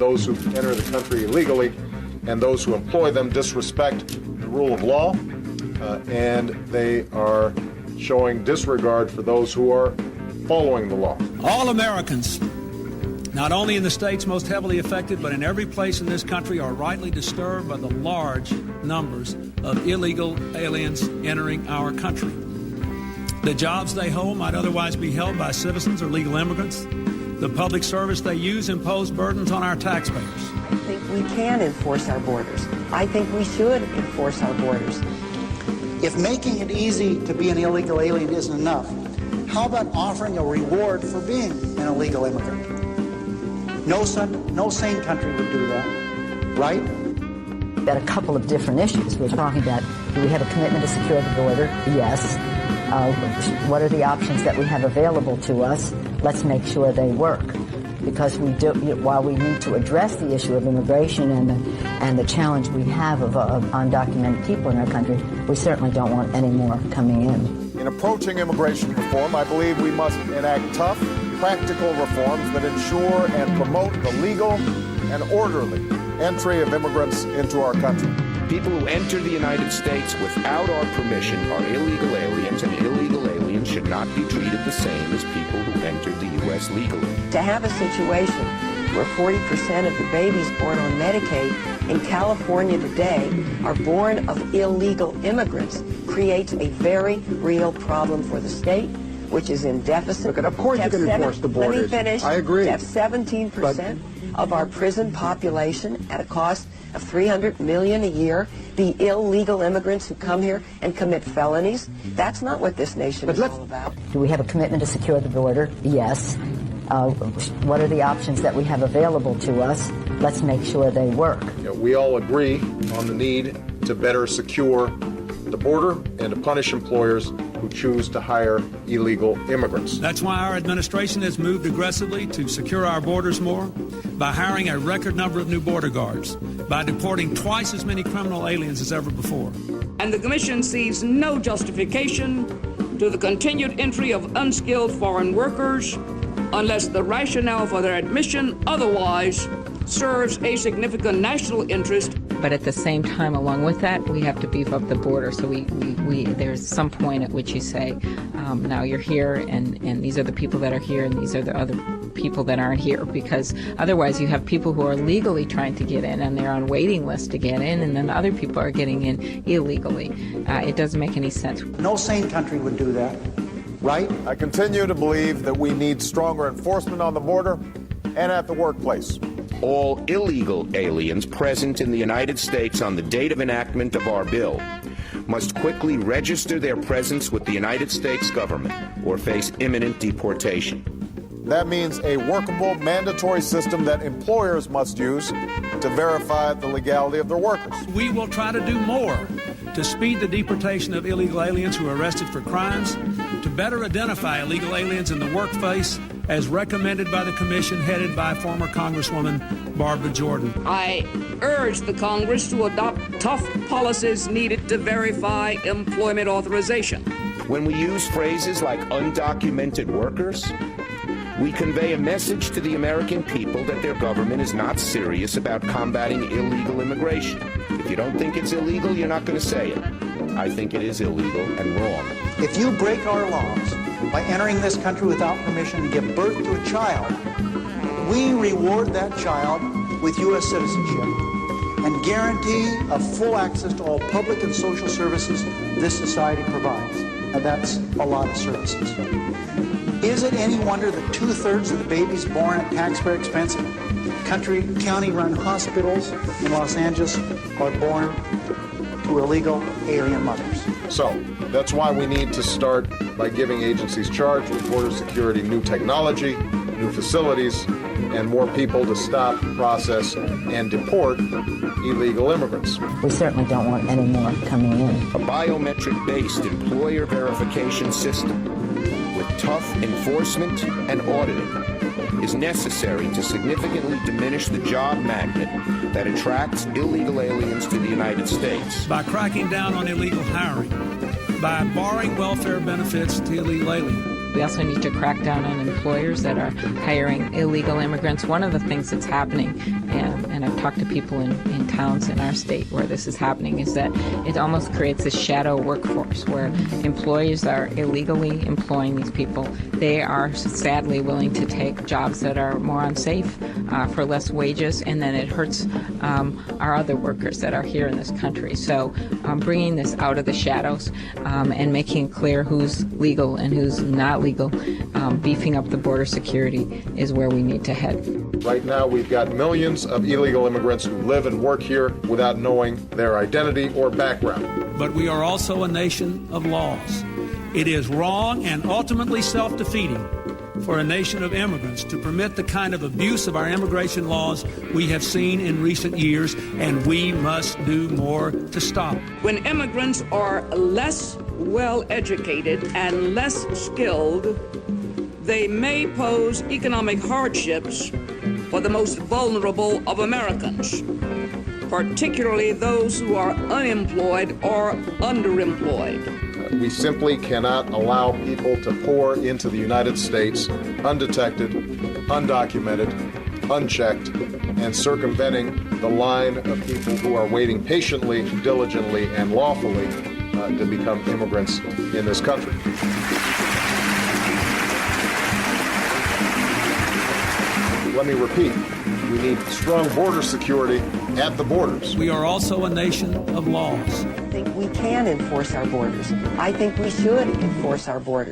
those who enter the country illegally and those who employ them disrespect the rule of law, and they are showing disregard for those who are following the law. All Americans, not only in the states most heavily affected, but in every place in this country, are rightly disturbed by the large numbers of illegal aliens entering our country. The jobs they hold might otherwise be held by citizens or legal immigrants. The public service they use impose burdens on our taxpayers. I think we can enforce our borders. I think we should enforce our borders. If making it easy to be an illegal alien isn't enough, how about offering a reward for being an illegal immigrant? No sane country would do that, right? Got a couple of different issues. We're talking about, do we have a commitment to secure the border? Yes. What are the options that we have available to us? Let's make sure they work. Because we do, while we need to address the issue of immigration and the challenge we have of undocumented people in our country, we certainly don't want any more coming in. In approaching immigration reform, I believe we must enact tough, practical reforms that ensure and promote the legal and orderly entry of immigrants into our country. People who enter the United States without our permission are illegal aliens, and illegal aliens should not be treated the same as people who entered the U.S. legally. To have a situation where 40% of the babies born on Medicaid in California today are born of illegal immigrants creates a very real problem for the state, which is in deficit. Look, of course you can enforce the borders. Let me finish. I agree. To have 17% of our prison population at a cost of $300 million a year be illegal immigrants who come here and commit felonies. That's not what this nation is all about. Do we have a commitment to secure the border? Yes. What are the options that we have available to us? Let's make sure they work. We all agree on the need to better secure the border and to punish employers who choose to hire illegal immigrants. That's why our administration has moved aggressively to secure our borders more, by hiring a record number of new border guards, by deporting twice as many criminal aliens as ever before. And the Commission sees no justification to the continued entry of unskilled foreign workers unless the rationale for their admission otherwise serves a significant national interest. But at the same time, along with that, we have to beef up the border. So there's some point at which you say, now you're here, and these are the people that are here, and these are the other people that aren't here, because otherwise you have people who are legally trying to get in, and they're on waiting lists to get in, and then other people are getting in illegally. It doesn't make any sense. No sane country would do that, right? I continue to believe that we need stronger enforcement on the border and at the workplace. All illegal aliens present in the United States on the date of enactment of our bill must quickly register their presence with the United States government or face imminent deportation. That means a workable, mandatory system that employers must use to verify the legality of their workers. We will try to do more to speed the deportation of illegal aliens who are arrested for crimes, to better identify illegal aliens in the workplace, as recommended by the Commission headed by former Congresswoman Barbara Jordan. I urge the Congress to adopt tough policies needed to verify employment authorization. When we use phrases like undocumented workers, we convey a message to the American people that their government is not serious about combating illegal immigration. If you don't think it's illegal, you're not going to say it. I think it is illegal and wrong. If you break our laws by entering this country without permission and give birth to a child, we reward that child with U.S. citizenship and guarantee a full access to all public and social services this society provides. And that's a lot of services. Is it any wonder that 2/3 of the babies born at taxpayer expense in county-run hospitals in Los Angeles are born to illegal alien mothers? So, that's why we need to start by giving agencies charged with border security new technology, new facilities, and more people to stop, process, and deport illegal immigrants. We certainly don't want any more coming in. A biometric-based employer verification system with tough enforcement and auditing is necessary to significantly diminish the job magnet that attracts illegal aliens to the United States. By cracking down on illegal hiring, by barring welfare benefits to illegal aliens, We also need to crack down on employers that are hiring illegal immigrants. One of the things that's happening, and I've talked to people in towns in our state where this is happening, is that it almost creates a shadow workforce where employees are illegally employing these people. They are sadly willing to take jobs that are more unsafe for less wages, and then it hurts our other workers that are here in this country. So bringing this out of the shadows and making it clear who's legal and who's not legal, beefing up the border security is where we need to head. Right now, we've got millions of illegal immigrants who live and work here without knowing their identity or background. But we are also a nation of laws. It is wrong and ultimately self-defeating for a nation of immigrants to permit the kind of abuse of our immigration laws we have seen in recent years, and we must do more to stop. When immigrants are less well educated and less skilled, they may pose economic hardships for the most vulnerable of Americans, particularly those who are unemployed or underemployed. We simply cannot allow people to pour into the United States undetected, undocumented, unchecked, and circumventing the line of people who are waiting patiently, diligently, and lawfully to become immigrants in this country. Let me repeat, we need strong border security at the borders. We are also a nation of laws. I think we can enforce our borders. I think we should enforce our borders.